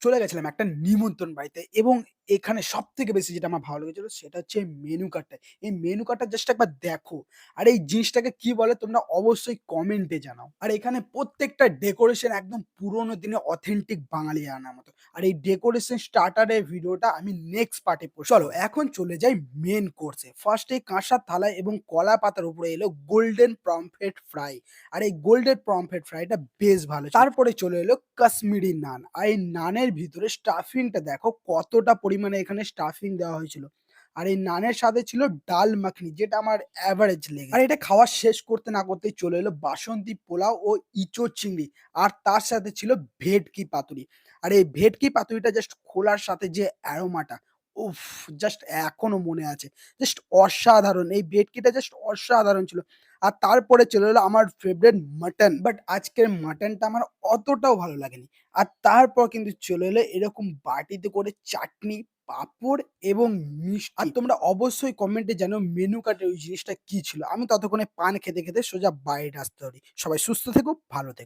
চলে গেছিলাম একটা নিমন্ত্রণ বাড়িতে এবং এখানে সবথেকে বেশি যেটা আমার ভালো লেগেছিল সেটা হচ্ছে মেনু কার্ডটা। এই মেনু কার্ডটা জাস্ট একবার দেখো। আর এই জিনিসটাকে কি বলে তোমরা অবশ্যই কমেন্টে জানাও। আর এখানে প্রত্যেকটা ডেকোরেশন একদম পুরোনো দিনের অথেন্টিক বাঙালিয়ানার মতো। আর এই ডেকোরেশন স্টার্টারের ভিডিওটা আমি নেক্সট পার্টে পোস্ট চলো এখন চলে যাই মেইন কোর্সে। ফার্স্টে কাঁসার থালায় এবং কলা পাতার উপরে এলো গোল্ডেন পমফ্রেট ফ্রাই। আর এই গোল্ডেন পমফ্রেট ফ্রাইটা বেশ ভালো ছিল। তারপরে চলে এলো কাশ্মীরি নান। আর এই নানের ভিতরে স্টাফিংটা দেখো কতটা পরিমাণে এখানে স্টাফিং দেওয়া হয়েছিল। আর এই নানের সাথে ছিল ডাল মাখনি যেটা আমার এভারেজ লেগেছে। আর এটা খাওয়া শেষ করতে না করতেই চলে এলো বাসন্তী পোলাও ও ইঁচড় চিংড়ি। আর তার সাথে ছিল ভেটকি পাতুরি। আর এই ভেটকি পাতুরিটা জাস্ট খোলার সাথে যে অ্যারোমাটা, উফ! জাস্ট এখনো মনে আছে। জাস্ট অসাধারণ! এই ভেটকিটা জাস্ট অসাধারণ ছিল। আর তারপরে চলে এলো আমার ফেভারিট মাটন। বাট আজকের মাটনটা আমার অতটাও ভালো লাগেনি। আর তারপর কিন্তু চলে এলো এরকম বাটিতে করে চাটনি, পাঁপড় এবং মিষ্টি। আর তোমরা অবশ্যই কমেন্টে জানাও মেনু কার্ডের ওই জিনিসটা কি ছিল? আমি ততক্ষণে পান খেতে, খেতে সোজা বাইরে আসতে পারি। সবাই সুস্থ থেকো, ভালো থেকো।